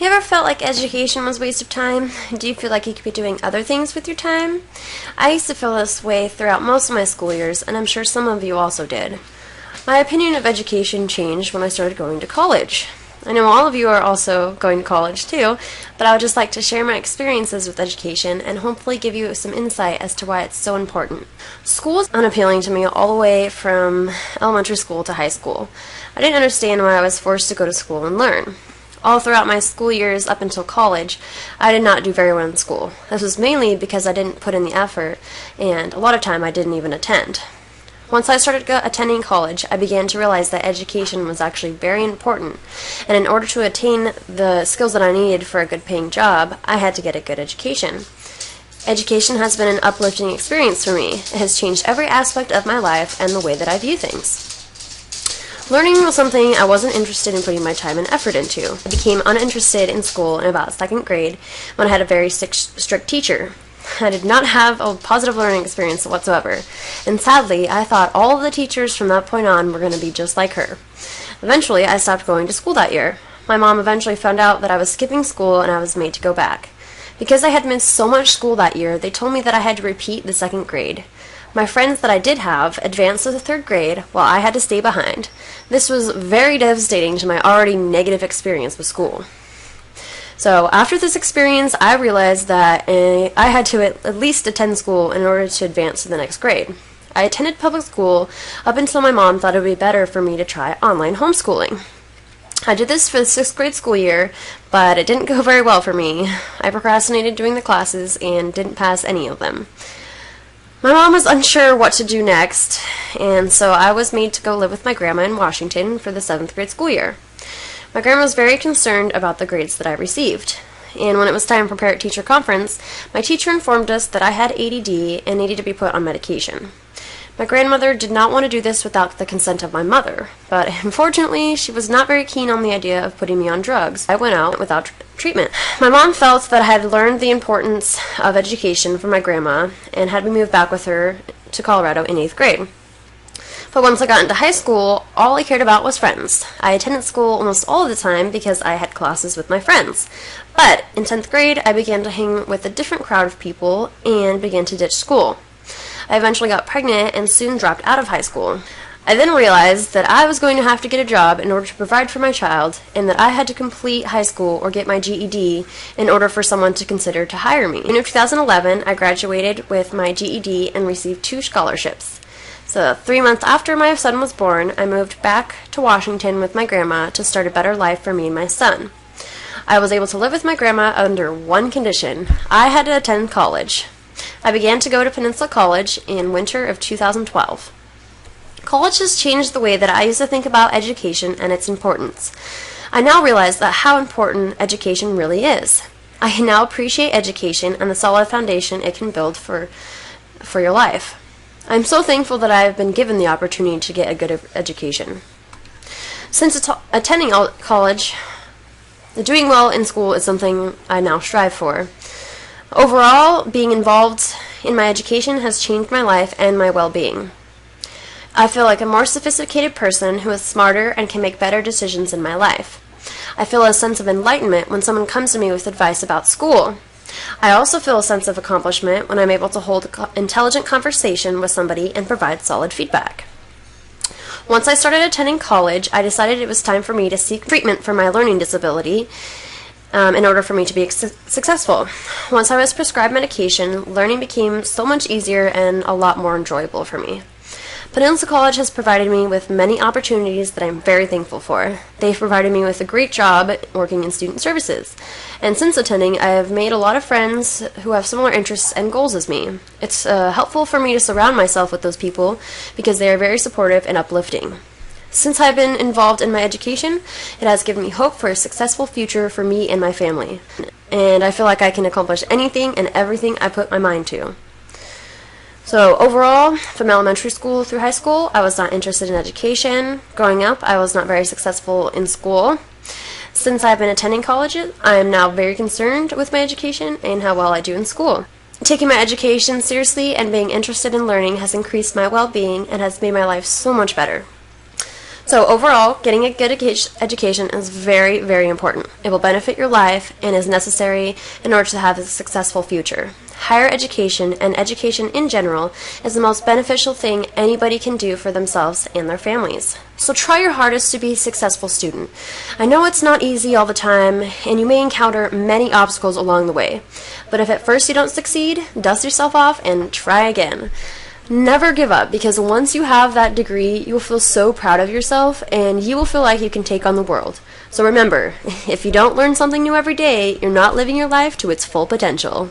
You ever felt like education was a waste of time? Do you feel like you could be doing other things with your time? I used to feel this way throughout most of my school years, and I'm sure some of you also did. My opinion of education changed when I started going to college. I know all of you are also going to college too, but I would just like to share my experiences with education and hopefully give you some insight as to why it's so important. School was unappealing to me all the way from elementary school to high school. I didn't understand why I was forced to go to school and learn. All throughout my school years up until college, I did not do very well in school. This was mainly because I didn't put in the effort, and a lot of time I didn't even attend. Once I started attending college, I began to realize that education was actually very important, and in order to attain the skills that I needed for a good paying job, I had to get a good education. Education has been an uplifting experience for me. It has changed every aspect of my life and the way that I view things. Learning was something I wasn't interested in putting my time and effort into. I became uninterested in school in about second grade when I had a very strict teacher. I did not have a positive learning experience whatsoever, and sadly, I thought all of the teachers from that point on were going to be just like her. Eventually, I stopped going to school that year. My mom eventually found out that I was skipping school and I was made to go back. Because I had missed so much school that year, they told me that I had to repeat the second grade. My friends that I did have advanced to the third grade while I had to stay behind. This was very devastating to my already negative experience with school. So after this experience, I realized that I had to at least attend school in order to advance to the next grade. I attended public school up until my mom thought it would be better for me to try online homeschooling. I did this for the 6th grade school year, but it didn't go very well for me. I procrastinated doing the classes and didn't pass any of them. My mom was unsure what to do next, and so I was made to go live with my grandma in Washington for the 7th grade school year. My grandma was very concerned about the grades that I received, and when it was time for parent-teacher conference, my teacher informed us that I had ADD and needed to be put on medication. My grandmother did not want to do this without the consent of my mother, but unfortunately, she was not very keen on the idea of putting me on drugs. I went out without treatment. My mom felt that I had learned the importance of education from my grandma and had me move back with her to Colorado in 8th grade. But once I got into high school, all I cared about was friends. I attended school almost all of the time because I had classes with my friends. But in 10th grade, I began to hang with a different crowd of people and began to ditch school. I eventually got pregnant and soon dropped out of high school. I then realized that I was going to have to get a job in order to provide for my child, and that I had to complete high school or get my GED in order for someone to consider to hire me. In 2011, I graduated with my GED and received 2 scholarships. So 3 months after my son was born, I moved back to Washington with my grandma to start a better life for me and my son. I was able to live with my grandma under one condition. I had to attend college. I began to go to Peninsula College in winter of 2012. College has changed the way that I used to think about education and its importance. I now realize that how important education really is. I now appreciate education and the solid foundation it can build for your life. I'm so thankful that I have been given the opportunity to get a good education. Since attending college, doing well in school is something I now strive for. Overall, being involved in my education has changed my life and my well-being. I feel like a more sophisticated person who is smarter and can make better decisions in my life. I feel a sense of enlightenment when someone comes to me with advice about school. I also feel a sense of accomplishment when I'm able to hold an intelligent conversation with somebody and provide solid feedback. Once I started attending college, I decided it was time for me to seek treatment for my learning disability in order for me to be successful. Once I was prescribed medication, learning became so much easier and a lot more enjoyable for me. Peninsula College has provided me with many opportunities that I'm very thankful for. They've provided me with a great job working in student services. And since attending, I have made a lot of friends who have similar interests and goals as me. It's helpful for me to surround myself with those people because they are very supportive and uplifting. Since I've been involved in my education, it has given me hope for a successful future for me and my family. And I feel like I can accomplish anything and everything I put my mind to. So overall, from elementary school through high school, I was not interested in education. Growing up, I was not very successful in school. Since I've been attending college, I am now very concerned with my education and how well I do in school. Taking my education seriously and being interested in learning has increased my well-being and has made my life so much better. So overall, getting a good education is very, very important. It will benefit your life and is necessary in order to have a successful future. Higher education and education in general is the most beneficial thing anybody can do for themselves and their families. So try your hardest to be a successful student. I know it's not easy all the time, and you may encounter many obstacles along the way. But if at first you don't succeed, dust yourself off and try again. Never give up, because once you have that degree, you will feel so proud of yourself and you will feel like you can take on the world. So remember, if you don't learn something new every day, you're not living your life to its full potential.